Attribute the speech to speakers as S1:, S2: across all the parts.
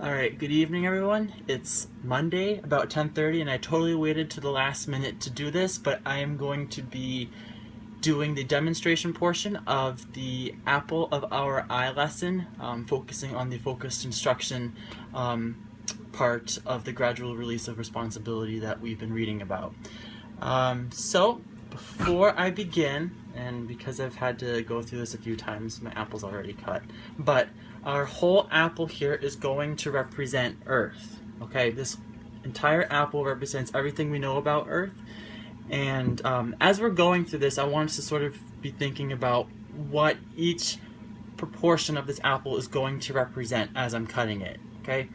S1: Alright, good evening everyone. It's Monday, about 10:30, and I totally waited to the last minute to do this, but I am going to be doing the demonstration portion of the Apple of Our Eye lesson, focusing on the focused instruction part of the gradual release of responsibility that we've been reading about. So, before I begin, and because I've had to go through this a few times, my apple's already cut, but our whole apple here is going to represent Earth. Okay, this entire apple represents everything we know about Earth. And as we're going through this, I want us to sort of be thinking about what each proportion of this apple is going to represent as I'm cutting it. Okay.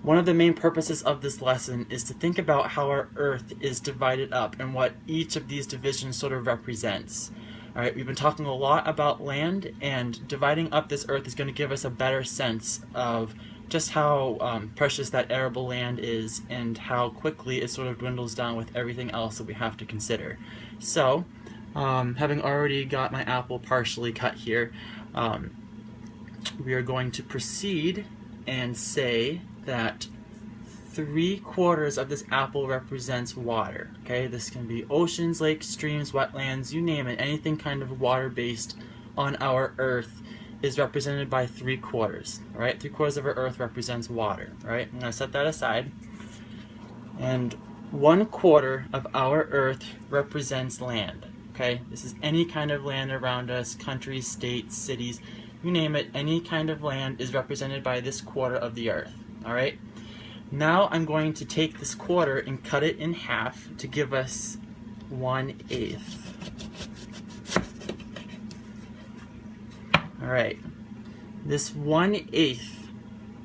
S1: One of the main purposes of this lesson is to think about how our Earth is divided up and what each of these divisions sort of represents. Alright, we've been talking a lot about land, and dividing up this Earth is going to give us a better sense of just how precious that arable land is and how quickly it sort of dwindles down with everything else that we have to consider. So, having already got my apple partially cut here, we are going to proceed and say that 3/4 of this apple represents water. Okay, this can be oceans, lakes, streams, wetlands, you name it. Anything kind of water-based on our Earth is represented by 3/4. All right, 3/4 of our Earth represents water. All right, I'm going to set that aside. And 1/4 of our Earth represents land. Okay, this is any kind of land around us, countries, states, cities, you name it. Any kind of land is represented by this quarter of the Earth. All right. Now I'm going to take this quarter and cut it in half to give us 1/8. Alright, this 1/8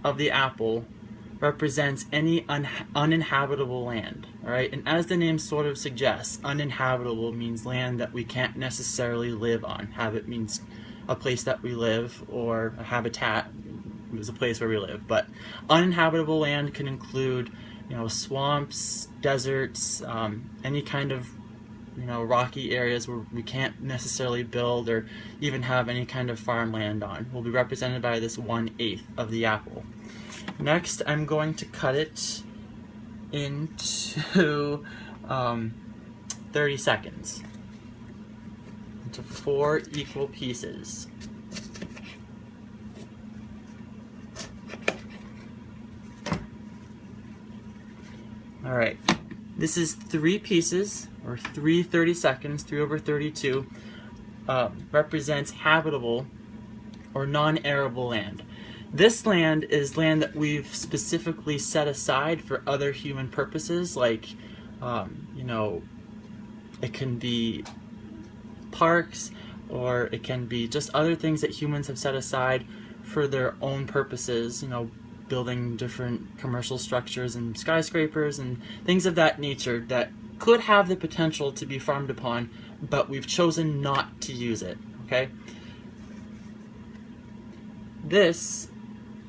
S1: of the apple represents any uninhabitable land. Alright, and as the name sort of suggests, uninhabitable means land that we can't necessarily live on. Habit means a place that we live, or a habitat is a place where we live. But uninhabitable land can include, swamps, deserts, any kind of, rocky areas where we can't necessarily build or even have any kind of farmland on. Will be represented by this 1/8 of the apple. Next, I'm going to cut it into 30 seconds, into 4 equal pieces. Alright, this is 3 pieces, or 3 30 seconds, 3/32, represents habitable or non-arable land. This land is land that we've specifically set aside for other human purposes, like, it can be parks, or it can be just other things that humans have set aside for their own purposes, building different commercial structures and skyscrapers and things of that nature that could have the potential to be farmed upon, but we've chosen not to use it. Okay? This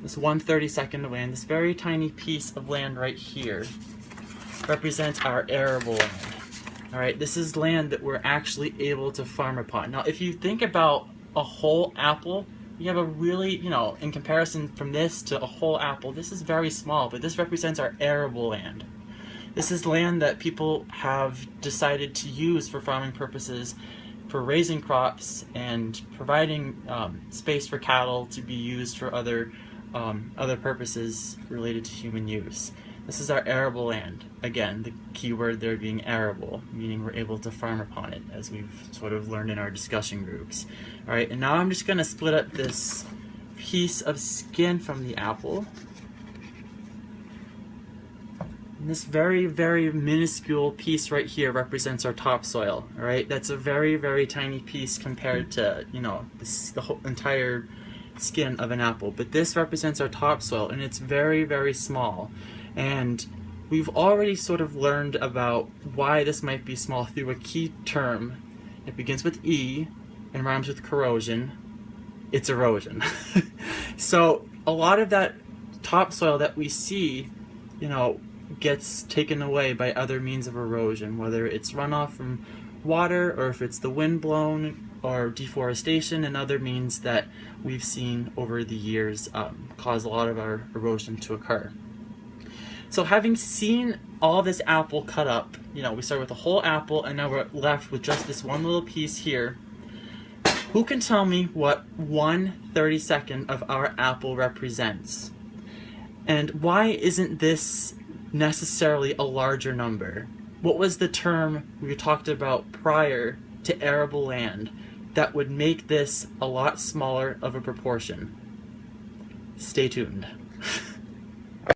S1: 1/32 of land, this very tiny piece of land right here, represents our arable land. Alright, this is land that we're actually able to farm upon. Now, if you think about a whole apple, you have a really, in comparison from this to a whole apple, this is very small, but this represents our arable land. This is land that people have decided to use for farming purposes, for raising crops and providing space for cattle to be used for other purposes related to human use. This is our arable land. Again, the key word there being arable, meaning we're able to farm upon it, as we've sort of learned in our discussion groups. Alright, and now I'm just going to split up this piece of skin from the apple. And this very, very minuscule piece right here represents our topsoil. Alright, that's a very, very tiny piece compared to, the whole entire skin of an apple. But this represents our topsoil, and it's very, very small. And we've already sort of learned about why this might be small through a key term. It begins with E and rhymes with corrosion. It's erosion. So a lot of that topsoil that we see, gets taken away by other means of erosion, whether it's runoff from water or if it's the wind blown or deforestation and other means that we've seen over the years cause a lot of our erosion to occur. So having seen all this apple cut up, we started with a whole apple and now we're left with just this one little piece here. Who can tell me what 1/32 of our apple represents? And why isn't this necessarily a larger number? What was the term we talked about prior to arable land that would make this a lot smaller of a proportion? Stay tuned.